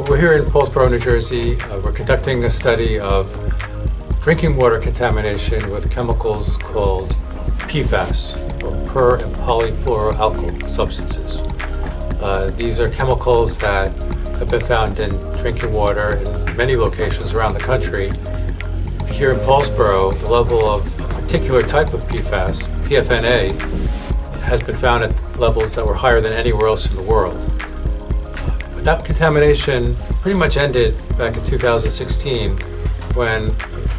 We're here in Paulsboro, New Jersey. We're conducting a study of drinking water contamination with chemicals called PFAS, or per and polyfluoroalkyl substances. These are chemicals that have been found in drinking water in many locations around the country. Here in Paulsboro, the level of a particular type of PFAS, PFNA, has been found at levels that were higher than anywhere else in the world. That contamination pretty much ended back in 2016 when a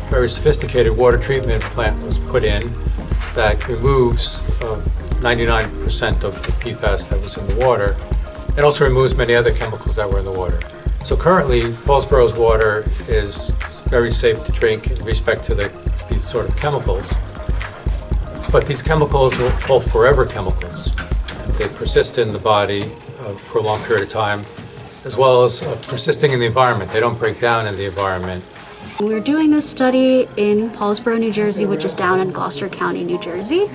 very sophisticated water treatment plant was put in that removes 99% of the PFAS that was in the water. It also removes many other chemicals that were in the water. So currently, Paulsboro's water is very safe to drink in respect to these sort of chemicals. But these chemicals are called forever chemicals. They persist in the body for a long period of time, as well as persisting in the environment. They don't break down in the environment. We're doing this study in Paulsboro, New Jersey, which is down in Gloucester County, New Jersey.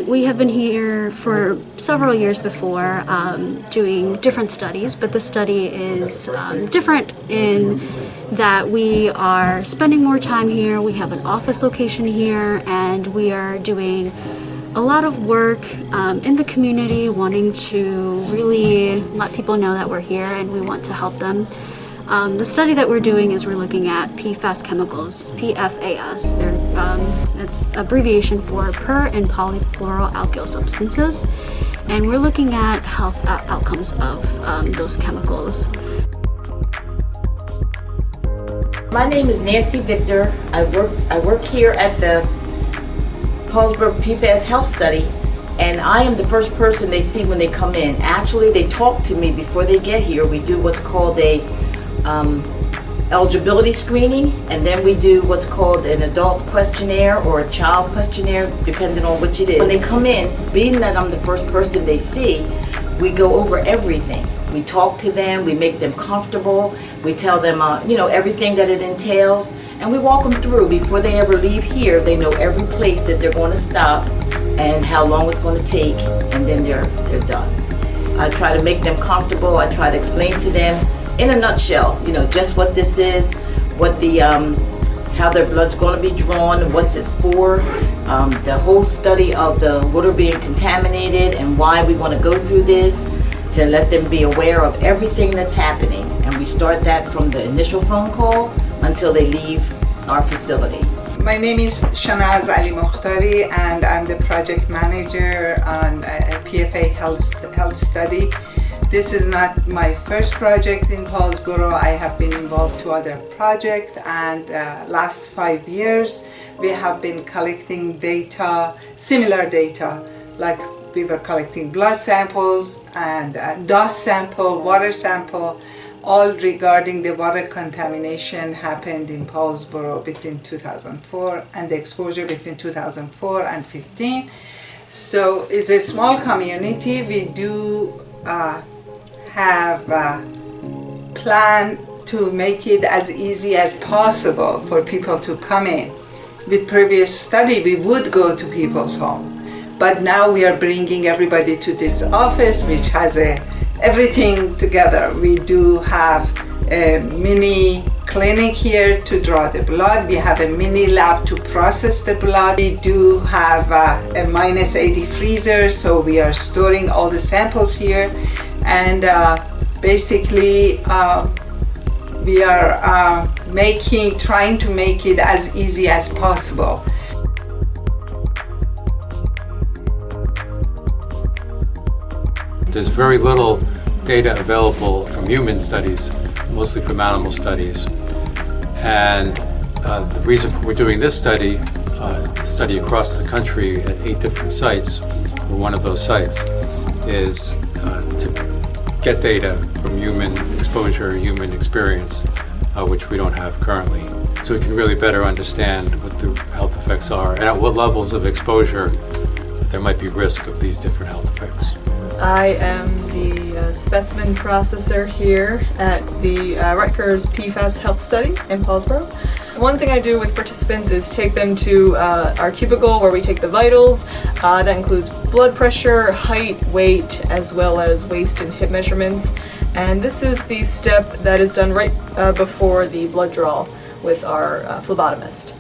We have been here for several years before doing different studies, but this study is different in that we are spending more time here. We have an office location here, and we are doing a lot of work in the community, wanting to really let people know that we're here and we want to help them. The study that we're doing is we're looking at PFAS chemicals, PFAS. It's abbreviation for per and polyfluoroalkyl substances, and we're looking at health outcomes of those chemicals. My name is Nancy Victor. I work here at the Paulsboro PFAS Health Study, and I am the first person they see when they come in. Actually, they talk to me before they get here. We do what's called a eligibility screening, and then we do what's called an adult questionnaire or a child questionnaire, depending on which it is. When they come in, being that I'm the first person they see, we go over everything. We talk to them, we make them comfortable, we tell them everything that it entails, and we walk them through. Before they ever leave here, they know every place that they're going to stop and how long it's going to take, and then they're done. I try to make them comfortable. I try to explain to them in a nutshell, just what this is, what the how their blood's going to be drawn, what's it for, the whole study of the water being contaminated and why we want to go through this, to let them be aware of everything that's happening. And we start that from the initial phone call until they leave our facility. My name is Shanaz Ali Mokhtari, and I'm the project manager on a PFA health study. This is not my first project in Paulsboro. I have been involved to other projects, and last 5 years we have been collecting data, similar data, like we were collecting blood samples and dust sample, water sample, all regarding the water contamination happened in Paulsboro between 2004 and the exposure between 2004 and 15. So it's a small community. We do have a plan to make it as easy as possible for people to come in. With previous study, we would go to people's home. But now we are bringing everybody to this office, which has everything together. We do have a mini clinic here to draw the blood. We have a mini lab to process the blood. We do have a -80 freezer, so we are storing all the samples here. And basically, we are trying to make it as easy as possible. There's very little data available from human studies, mostly from animal studies. And the reason for we're doing this study across the country at 8 different sites, or one of those sites, is to get data from human exposure, human experience, which we don't have currently. So we can really better understand what the health effects are and at what levels of exposure there might be risk of these different health effects. I am the specimen processor here at the Rutgers PFAS Health Study in Paulsboro. One thing I do with participants is take them to our cubicle where we take the vitals. That includes blood pressure, height, weight, as well as waist and hip measurements. And this is the step that is done right before the blood draw with our phlebotomist.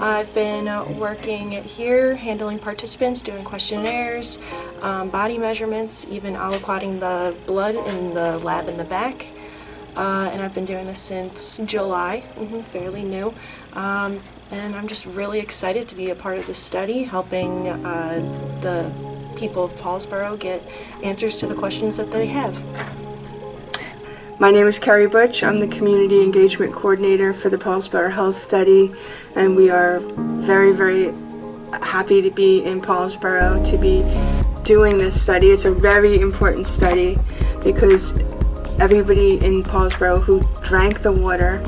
I've been working here, handling participants, doing questionnaires, body measurements, even aliquoting the blood in the lab in the back. And I've been doing this since July, fairly new. And I'm just really excited to be a part of this study, helping the people of Paulsboro get answers to the questions that they have. My name is Carrie Butch. I'm the Community Engagement Coordinator for the Paulsboro Health Study, and we are very, very happy to be in Paulsboro to be doing this study. It's a very important study because everybody in Paulsboro who drank the water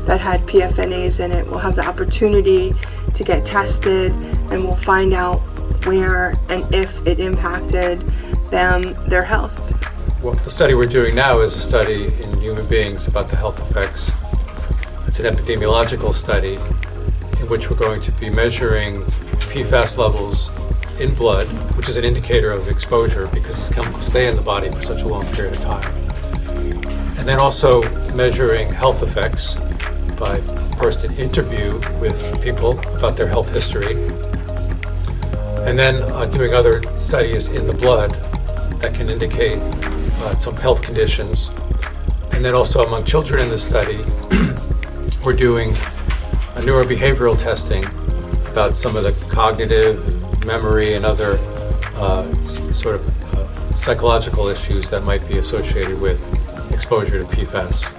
that had PFNAs in it will have the opportunity to get tested, and we'll find out where and if it impacted their health. Well, the study we're doing now is a study in human beings about the health effects. It's an epidemiological study in which we're going to be measuring PFAS levels in blood, which is an indicator of exposure because these chemicals stay in the body for such a long period of time. And then also measuring health effects by first an interview with people about their health history, and then doing other studies in the blood that can indicate some health conditions. And then also among children in the study, we're doing a neurobehavioral testing about some of the cognitive, memory, and other sort of psychological issues that might be associated with exposure to PFAS.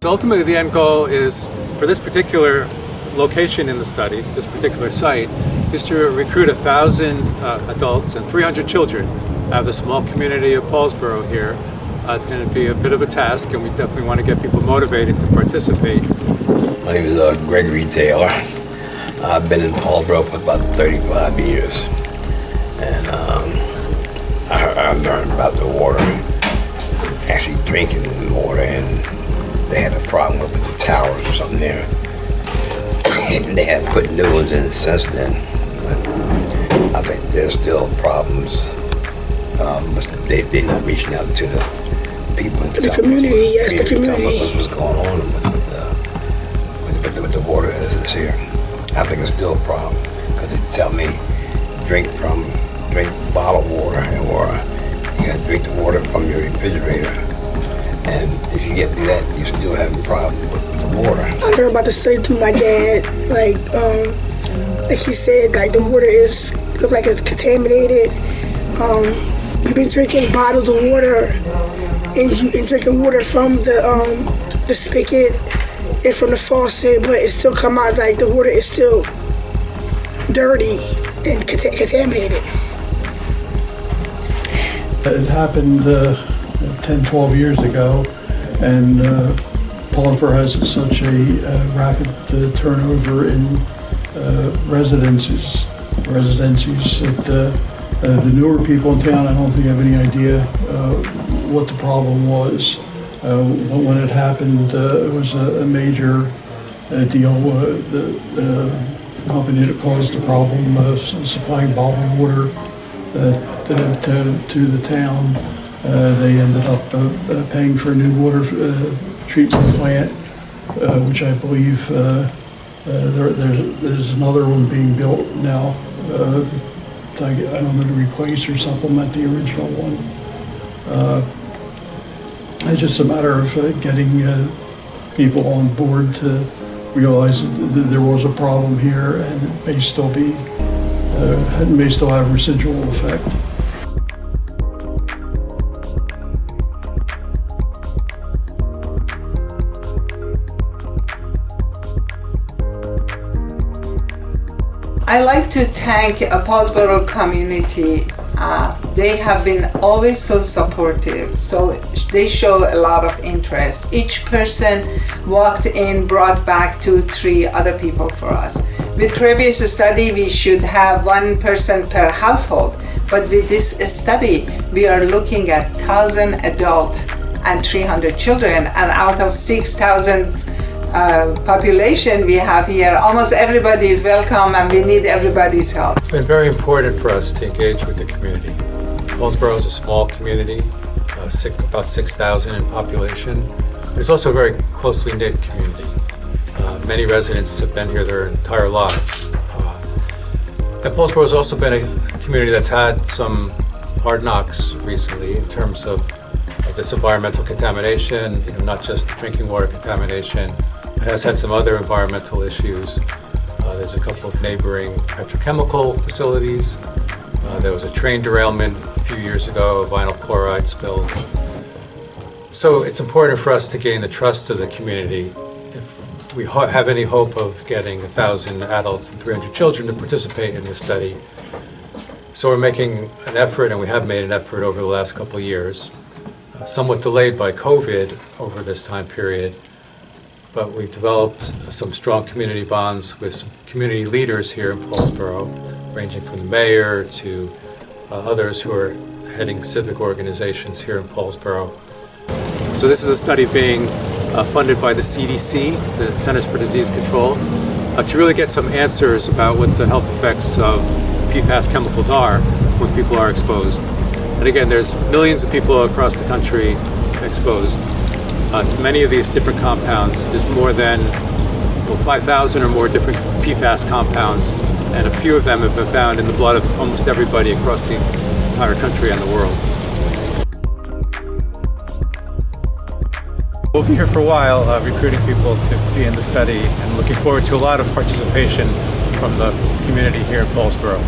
So ultimately, the end goal is, for this particular location in the study, this particular site, is to recruit 1,000 adults and 300 children out of the small community of Paulsboro here. It's going to be a bit of a task, and we definitely want to get people motivated to participate. My name is Gregory Taylor. I've been in Paulsboro for about 35 years, and I learned about the water, actually drinking the water, and they had a problem with the towers or something there. They had put new ones in since then, but I think there's still problems. But they're not reaching out to the people in the community. Yes, the community. What's going on with the water as it's here? I think it's still a problem because they tell me drink bottled water, or you got to drink the water from your refrigerator. And if you get through that, you're still having problems with the water. I learned about the study through my dad. Like he said, like the water look like it's contaminated. You've been drinking bottles of water, and drinking water from the spigot and from the faucet, but it still come out like the water is still dirty and contaminated. It happened 10, 12 years ago, and Paulsboro has such a rapid turnover in residencies that the newer people in town, I don't think have any idea what the problem was. When it happened, it was a major deal. The company that caused the problem supplying bottled water to the town. They ended up paying for a new water treatment plant, which I believe there's another one being built now. I don't know, to replace or supplement the original one. It's just a matter of getting people on board to realize that there was a problem here, and it may still have residual effect. I like to thank Paulsboro community they have been always so supportive. So they show a lot of interest. Each person walked in, brought back 2-3 other people for us. With previous study, we should have 1 person per household. But with this study, we are looking at 1,000 adults and 300 children. And out of 6,000 population we have here, almost everybody is welcome, and we need everybody's help. It's been very important for us to engage with the community. Paulsboro is a small community, about 6,000 in population, but it's also a very closely knit community. Many residents have been here their entire lives. And Paulsboro has also been a community that's had some hard knocks recently in terms of this environmental contamination, not just the drinking water contamination. It has had some other environmental issues. There's a couple of neighboring petrochemical facilities. There was a train derailment a few years ago, a vinyl chloride spill. So it's important for us to gain the trust of the community if we have any hope of getting 1,000 adults and 300 children to participate in this study. So we're making an effort, and we have made an effort over the last couple of years, somewhat delayed by COVID over this time period, but we've developed some strong community bonds with some community leaders here in Paulsboro, ranging from the mayor to others who are heading civic organizations here in Paulsboro. So this is a study being funded by the CDC, the Centers for Disease Control, to really get some answers about what the health effects of PFAS chemicals are when people are exposed. And again, there's millions of people across the country exposed to many of these different compounds. There's more than 5,000 or more different PFAS compounds, and a few of them have been found in the blood of almost everybody across the entire country and the world. We'll be here for a while recruiting people to be in the study, and looking forward to a lot of participation from the community here in Paulsboro.